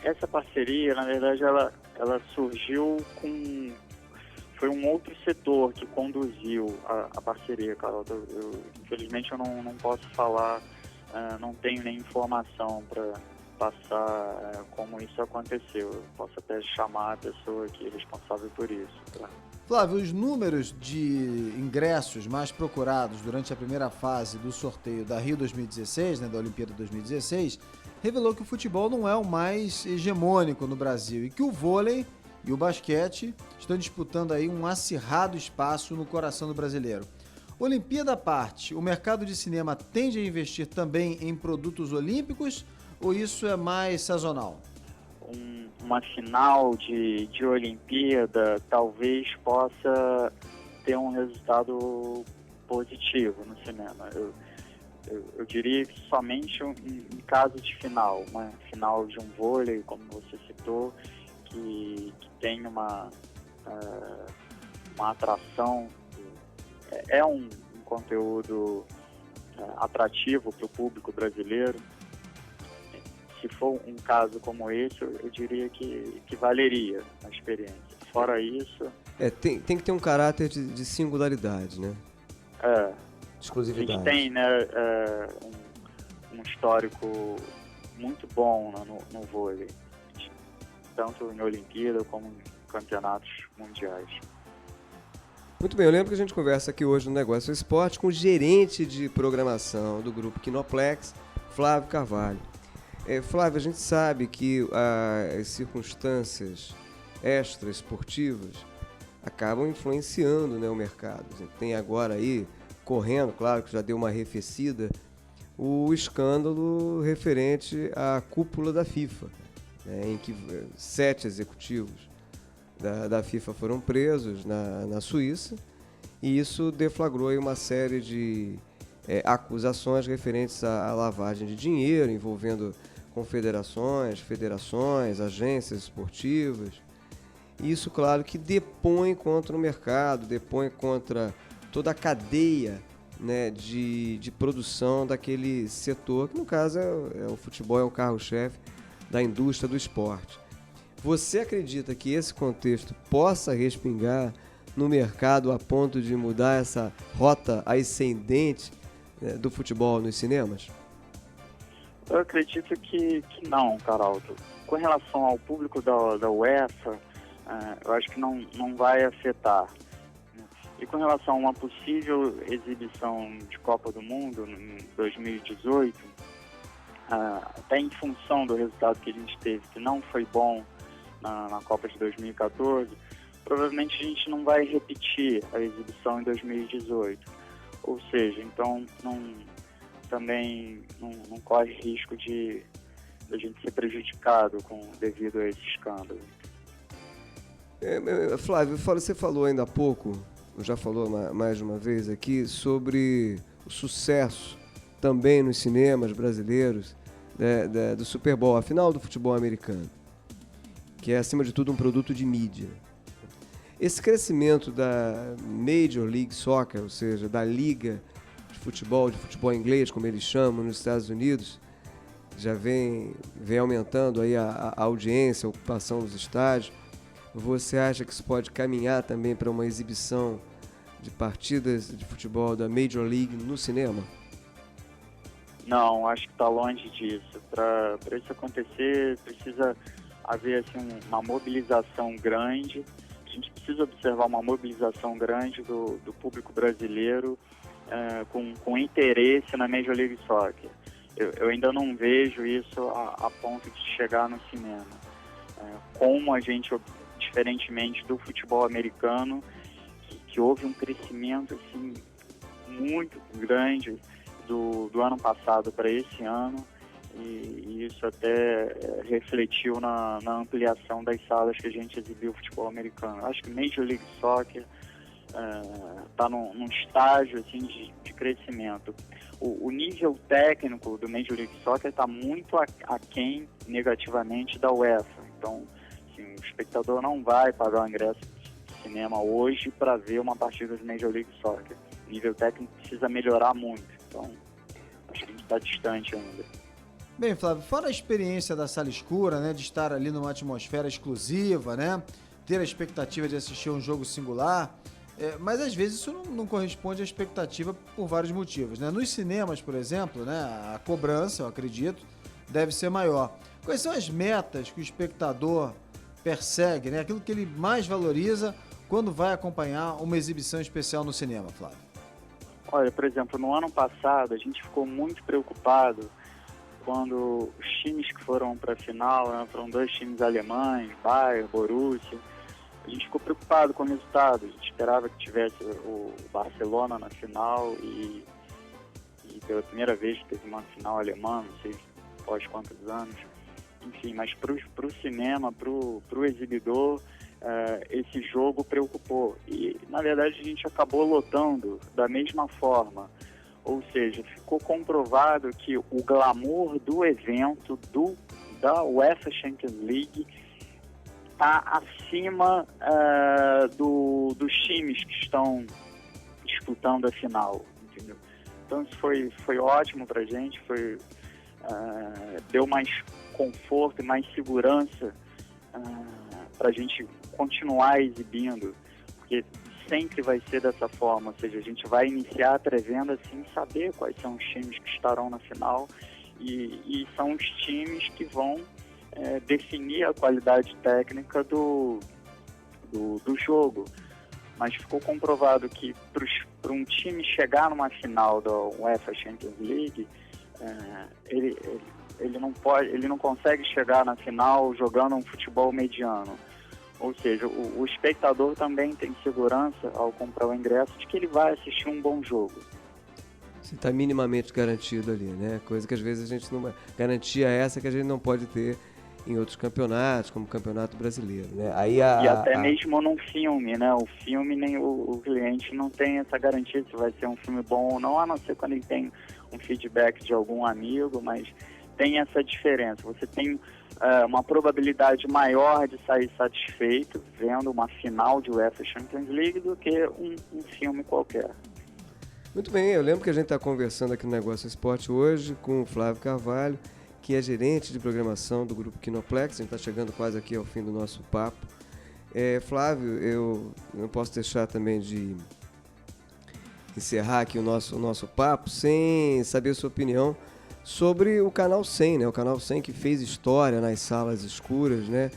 Essa parceria, na verdade, ela surgiu foi um outro setor que conduziu a parceria, Carol. Infelizmente eu não posso falar, não tenho nem informação para passar como isso aconteceu. Eu posso até chamar a pessoa que é responsável por isso. Tá? Flávio, os números de ingressos mais procurados durante a primeira fase do sorteio da Rio 2016, né, da Olimpíada 2016, revelou que o futebol não é o mais hegemônico no Brasil e que o vôlei e o basquete estão disputando aí um acirrado espaço no coração do brasileiro. Olimpíada à parte, o mercado de cinema tende a investir também em produtos olímpicos ou isso é mais sazonal? Uma final de Olimpíada talvez possa ter um resultado positivo no cinema. Eu diria que somente em caso de final, uma final de um vôlei, como você citou, que tem uma atração, é um conteúdo atrativo para o público brasileiro. Se for um caso como esse, eu diria que valeria a experiência. Fora isso... Tem que ter um caráter de singularidade, né? Exclusividade. A gente tem, né, um histórico muito bom no vôlei, tanto em Olimpíada como em campeonatos mundiais. Muito bem, eu lembro que a gente conversa aqui hoje no Negócio Esporte com o gerente de programação do grupo Kinoplex, Flávio Carvalho. Flávio, a gente sabe que as circunstâncias extraesportivas acabam influenciando, né, o mercado. A gente tem agora aí, correndo, claro que já deu uma arrefecida, o escândalo referente à cúpula da FIFA, né, em que 7 executivos da FIFA foram presos na Suíça, e isso deflagrou aí uma série de acusações referentes à lavagem de dinheiro, envolvendo confederações, federações, agências esportivas. Isso, claro, que depõe contra o mercado, depõe contra toda a cadeia, né, de produção daquele setor, que no caso o futebol é o carro-chefe da indústria do esporte. Você acredita que esse contexto possa respingar no mercado a ponto de mudar essa rota ascendente do futebol nos cinemas? Eu acredito que não, Carol. Com relação ao público da UEFA, eu acho que não vai afetar. E com relação a uma possível exibição de Copa do Mundo em 2018, até em função do resultado que a gente teve, que não foi bom na Copa de 2014, provavelmente a gente não vai repetir a exibição em 2018. Ou seja, então também não corre risco de a gente ser prejudicado devido a esse escândalo. Flávio, você falou ainda há pouco, já falou mais de uma vez aqui, sobre o sucesso também nos cinemas brasileiros do Super Bowl, a final do futebol americano, que é acima de tudo um produto de mídia. Esse crescimento da Major League Soccer, ou seja, da liga de futebol inglês, como eles chamam, nos Estados Unidos, já vem aumentando aí a audiência, a ocupação dos estádios. Você acha que isso pode caminhar também para uma exibição de partidas de futebol da Major League no cinema? Não, acho que está longe disso. Para isso acontecer, precisa haver assim, uma mobilização grande. A gente precisa observar uma mobilização grande do público brasileiro com interesse na Major League Soccer. Eu ainda não vejo isso a ponto de chegar no cinema. Como a gente, diferentemente do futebol americano, que houve um crescimento assim, muito grande do ano passado para esse ano, e isso até refletiu na ampliação das salas que a gente exibiu o futebol americano. Acho que Major League Soccer está num estágio assim, de crescimento. O nível técnico do Major League Soccer está muito aquém negativamente da UEFA. Então, assim, o espectador não vai pagar o ingresso de cinema hoje para ver uma partida do Major League Soccer. O nível técnico precisa melhorar muito. Então, acho que a gente está distante ainda. Bem, Flávio, fora a experiência da sala escura, né, de estar ali numa atmosfera exclusiva, né, ter a expectativa de assistir um jogo singular, mas às vezes isso não corresponde à expectativa por vários motivos, né? Nos cinemas, por exemplo, né, a cobrança, eu acredito, deve ser maior. Quais são as metas que o espectador persegue, né, aquilo que ele mais valoriza quando vai acompanhar uma exibição especial no cinema, Flávio? Olha, por exemplo, no ano passado a gente ficou muito preocupado quando os times que foram para a final, né, foram 2 times alemães, Bayern, Borussia. A gente ficou preocupado com o resultado. A gente esperava que tivesse o Barcelona na final e pela primeira vez teve uma final alemã, não sei após quantos anos. Enfim, mas para o cinema, para o exibidor, esse jogo preocupou. E, na verdade, a gente acabou lotando da mesma forma. Ou seja, ficou comprovado que o glamour do evento, da UEFA Champions League, está acima dos times que estão disputando a final, entendeu? Então isso foi ótimo para a gente, deu mais conforto e mais segurança para a gente continuar exibindo, porque sempre vai ser dessa forma, ou seja, a gente vai iniciar a pré-venda sem saber quais são os times que estarão na final e são os times que vão definir a qualidade técnica do jogo. Mas ficou comprovado que para um time chegar numa final da UEFA Champions League, ele não consegue chegar na final jogando um futebol mediano. Ou seja, o espectador também tem segurança ao comprar o ingresso de que ele vai assistir um bom jogo. Você está minimamente garantido ali, né? Coisa que às vezes a gente não... Garantia essa que a gente não pode ter em outros campeonatos, como o Campeonato Brasileiro, né? E até mesmo num filme, né? O filme, nem o cliente não tem essa garantia se vai ser um filme bom ou não, a não ser quando ele tem um feedback de algum amigo, mas tem essa diferença. Você tem uma probabilidade maior de sair satisfeito vendo uma final de UEFA Champions League do que um filme qualquer. Muito bem, eu lembro que a gente está conversando aqui no Negócio Esporte hoje com o Flávio Carvalho, que é gerente de programação do Grupo Kinoplex. A gente está chegando quase aqui ao fim do nosso papo. Flávio, eu não posso deixar também de encerrar aqui o nosso papo sem saber a sua opinião sobre o Canal 100, né? O Canal 100 que fez história nas salas escuras, né?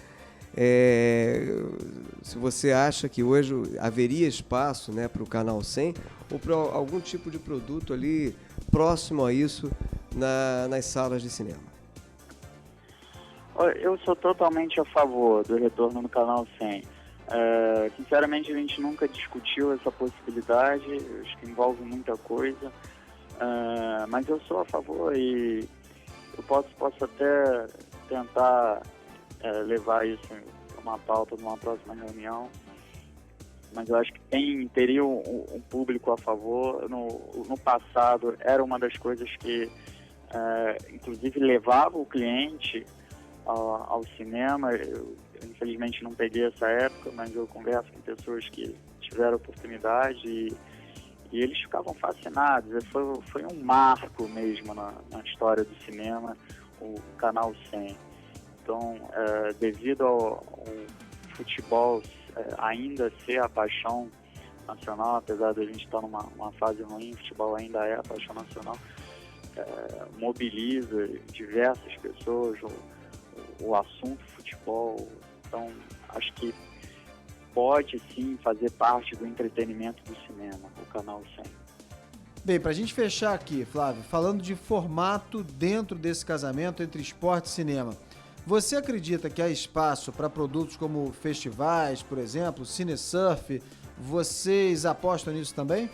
Se você acha que hoje haveria espaço, né, para o Canal 100 ou para algum tipo de produto ali próximo a isso nas salas de cinema. Eu sou totalmente a favor do retorno no Canal 100. Sinceramente, a gente nunca discutiu essa possibilidade, acho que envolve muita coisa, mas eu sou a favor e eu posso até tentar levar isso para uma pauta numa próxima reunião, mas eu acho que teria um público a favor. No passado era uma das coisas que inclusive levava o cliente ao cinema. Eu infelizmente não peguei essa época, mas eu converso com pessoas que tiveram oportunidade e eles ficavam fascinados. Foi um marco mesmo na história do cinema, o Canal 100. Então, devido ao futebol ainda ser a paixão nacional, apesar de a gente estar numa fase ruim, o futebol ainda é a paixão nacional, mobiliza diversas pessoas, o assunto futebol. Então, acho que pode sim fazer parte do entretenimento do cinema, o Canal 100. Bem, para a gente fechar aqui, Flávio, falando de formato dentro desse casamento entre esporte e cinema, você acredita que há espaço para produtos como festivais, por exemplo, Cinesurf? Vocês apostam nisso também?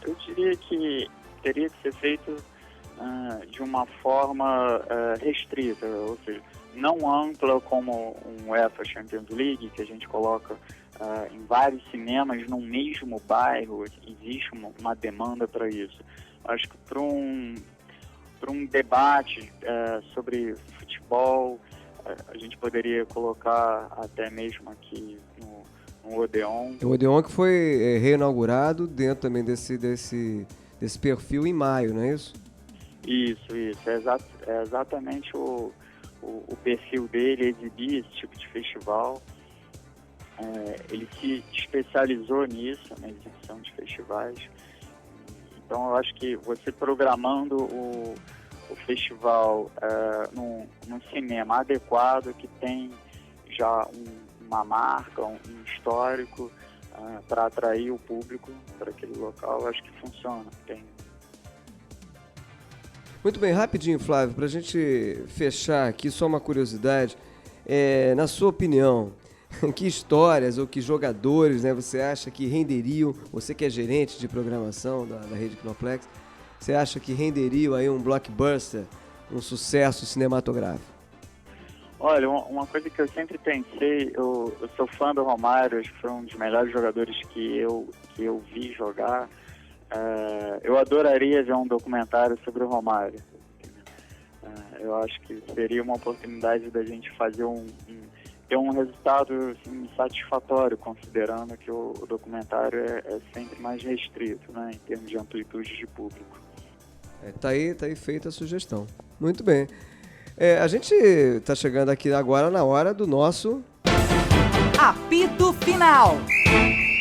Eu diria que teria que ser feito de uma forma restrita, ou seja, não ampla como um UEFA Champions League, que a gente coloca em vários cinemas no mesmo bairro, existe uma demanda para isso. Acho que para um debate sobre futebol, a gente poderia colocar até mesmo aqui no Odeon. O Odeon que foi reinaugurado dentro também desse perfil em maio, não é isso? Isso. É exatamente o perfil dele, exibir esse tipo de festival. Ele se especializou nisso, na exibição de festivais. Então, eu acho que você programando o festival num cinema adequado, que tem já uma marca, um histórico, para atrair o público para aquele local, eu acho que funciona. Muito bem, rapidinho, Flávio, para a gente fechar aqui, só uma curiosidade. Na sua opinião, que histórias ou que jogadores, né, você acha que renderiam, você que é gerente de programação da Rede Kinoplex, você acha que renderiam aí um blockbuster, um sucesso cinematográfico? Olha, uma coisa que eu sempre pensei, eu sou fã do Romário, acho que foi um dos melhores jogadores que eu vi jogar. Eu adoraria ver um documentário sobre o Romário. Eu acho que seria uma oportunidade da gente fazer ter um resultado assim, satisfatório, considerando que o documentário é sempre mais restrito, né, em termos de amplitude de público. Tá aí feita a sugestão. Muito bem. A gente está chegando aqui agora na hora do nosso... Apito Final.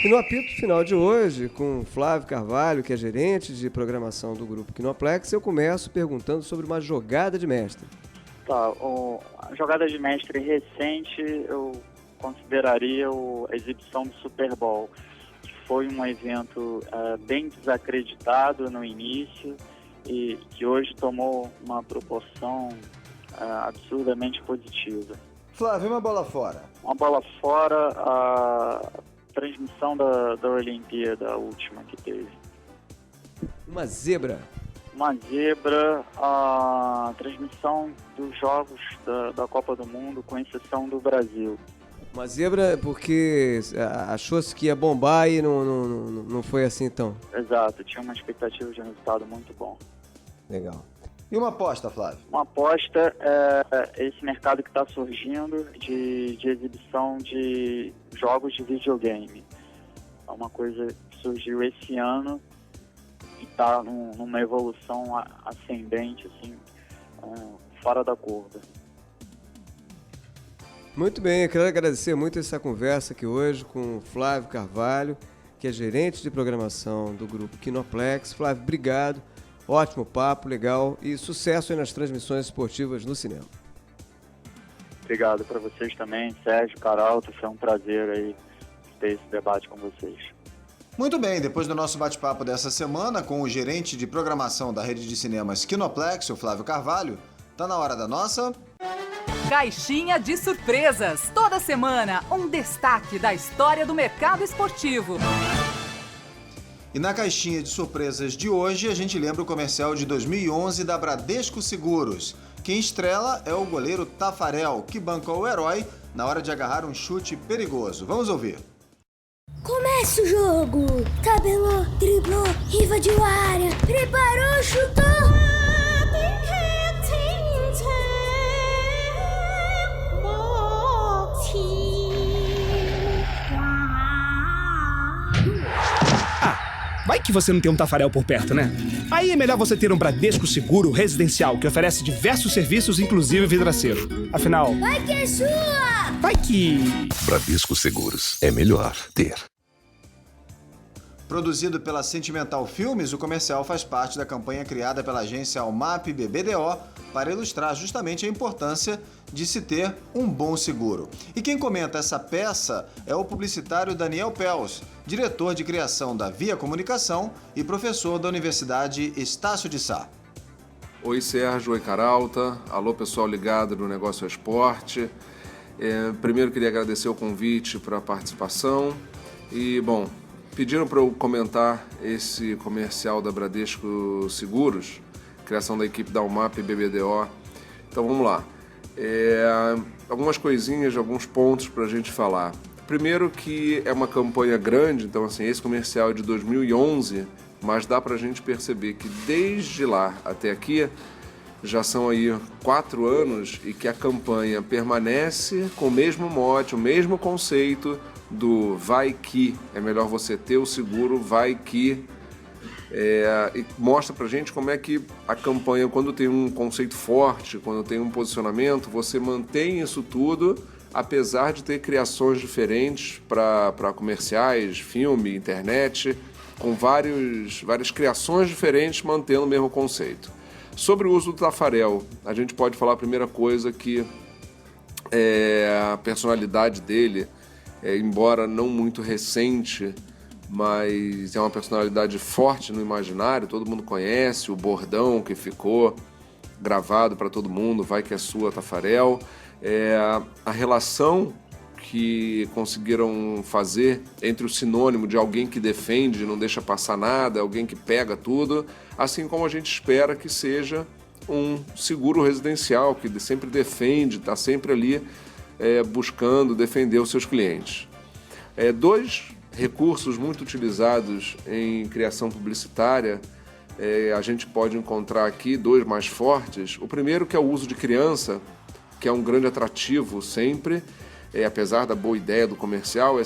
E no apito final de hoje, com Flávio Carvalho, que é gerente de programação do Grupo Kinoplex, eu começo perguntando sobre uma jogada de mestre. Tá, a jogada de mestre recente eu consideraria a exibição do Super Bowl, que foi um evento bem desacreditado no início e que hoje tomou uma proporção absurdamente positiva. Flávio, uma bola fora. Uma bola fora, a transmissão da Olimpíada última que teve. Uma zebra. Uma zebra, a transmissão dos jogos da Copa do Mundo, com exceção do Brasil. Uma zebra porque achou-se que ia bombar e não foi assim então. Exato, tinha uma expectativa de um resultado muito bom. Legal. E uma aposta, Flávio? Uma aposta é esse mercado que está surgindo de exibição de jogos de videogame. É uma coisa que surgiu esse ano e está numa evolução ascendente, assim, fora da curva. Muito bem, eu quero agradecer muito essa conversa aqui hoje com o Flávio Carvalho, que é gerente de programação do Grupo Kinoplex. Flávio, obrigado. Ótimo papo, legal e sucesso aí nas transmissões esportivas no cinema. Obrigado para vocês também, Sérgio, Caralto, foi um prazer aí ter esse debate com vocês. Muito bem, depois do nosso bate-papo dessa semana com o gerente de programação da rede de cinemas Kinoplex, o Flávio Carvalho, tá na hora da nossa... Caixinha de surpresas. Toda semana, um destaque da história do mercado esportivo. E na caixinha de surpresas de hoje, a gente lembra o comercial de 2011 da Bradesco Seguros. Quem estrela é o goleiro Tafarel, que bancou o herói na hora de agarrar um chute perigoso. Vamos ouvir. Começa o jogo! Tabelou, driblou, invadiu a área, preparou, chutou! Vai que você não tem um Tafarel por perto, né? Aí é melhor você ter um Bradesco Seguro Residencial, que oferece diversos serviços, inclusive vidraceiro. Afinal... Vai que é sua! Vai que... Bradesco Seguros. É melhor ter. Produzido pela Sentimental Filmes, o comercial faz parte da campanha criada pela agência Almap BBDO para ilustrar justamente a importância de se ter um bom seguro. E quem comenta essa peça é o publicitário Daniel Pels, diretor de criação da Via Comunicação e professor da Universidade Estácio de Sá. Oi Sérgio, oi Caralta, alô pessoal ligado no Negócio Esporte. Primeiro queria agradecer o convite para a participação e, bom, pediram para eu comentar esse comercial da Bradesco Seguros, criação da equipe da UMAP e BBDO. Então vamos lá. Algumas coisinhas, alguns pontos para a gente falar. Primeiro que é uma campanha grande, então assim, esse comercial é de 2011, mas dá para a gente perceber que desde lá até aqui já são aí 4 anos e que a campanha permanece com o mesmo mote, o mesmo conceito do vai que, é melhor você ter o seguro, vai que, e mostra pra gente como é que a campanha, quando tem um conceito forte, quando tem um posicionamento, você mantém isso tudo, apesar de ter criações diferentes para comerciais, filme, internet, com várias criações diferentes, mantendo o mesmo conceito. Sobre o uso do Taffarel, a gente pode falar a primeira coisa que a personalidade dele, embora não muito recente, mas é uma personalidade forte no imaginário, todo mundo conhece, o bordão que ficou gravado para todo mundo, vai que é sua, Taffarel. A relação que conseguiram fazer entre o sinônimo de alguém que defende, não deixa passar nada, alguém que pega tudo, assim como a gente espera que seja um seguro residencial, que sempre defende, está sempre ali buscando defender os seus clientes. 2 recursos muito utilizados em criação publicitária, a gente pode encontrar aqui 2 mais fortes. O primeiro que é o uso de criança, que é um grande atrativo sempre, apesar da boa ideia do comercial,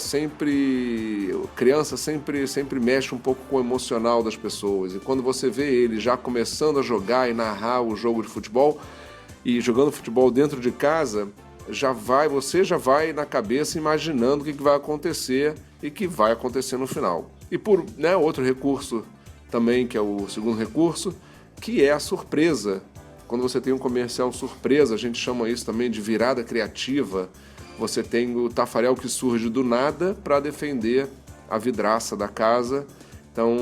criança sempre mexe um pouco com o emocional das pessoas. E quando você vê ele já começando a jogar e narrar o jogo de futebol, e jogando futebol dentro de casa, você já vai na cabeça imaginando o que vai acontecer e que vai acontecer no final. E por outro recurso também, que é o segundo recurso, que é a surpresa. Quando você tem um comercial surpresa, a gente chama isso também de virada criativa. Você tem o Taffarel que surge do nada para defender a vidraça da casa. Então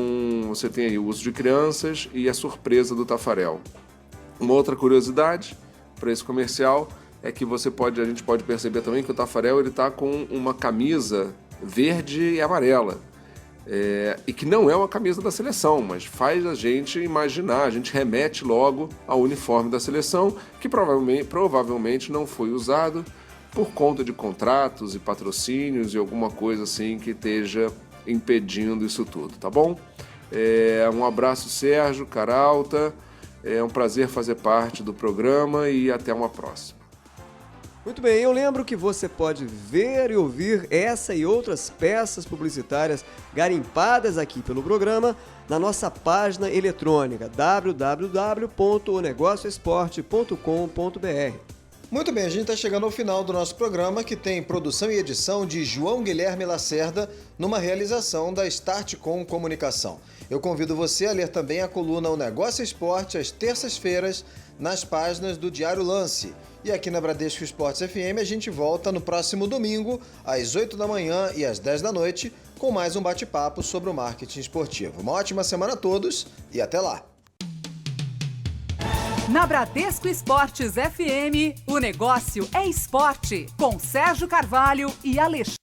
você tem aí o uso de crianças e a surpresa do Taffarel. Uma outra curiosidade para esse comercial é que a gente pode perceber também que o Taffarel está com uma camisa verde e amarela. E que não é uma camisa da seleção, mas faz a gente imaginar, a gente remete logo ao uniforme da seleção, que provavelmente não foi usado por conta de contratos e patrocínios e alguma coisa assim que esteja impedindo isso tudo, tá bom? Um abraço, Sérgio Caralta, é um prazer fazer parte do programa e até uma próxima. Muito bem, eu lembro que você pode ver e ouvir essa e outras peças publicitárias garimpadas aqui pelo programa na nossa página eletrônica www.onegocioesporte.com.br. Muito bem, a gente está chegando ao final do nosso programa, que tem produção e edição de João Guilherme Lacerda, numa realização da Startcom Comunicação. Eu convido você a ler também a coluna O Negócio Esporte às terças-feiras nas páginas do Diário Lance. E aqui na Bradesco Esportes FM a gente volta no próximo domingo, às 8 da manhã e às 10 da noite, com mais um bate-papo sobre o marketing esportivo. Uma ótima semana a todos e até lá! Na Bradesco Esportes FM, o negócio é esporte, com Sérgio Carvalho e Alexandre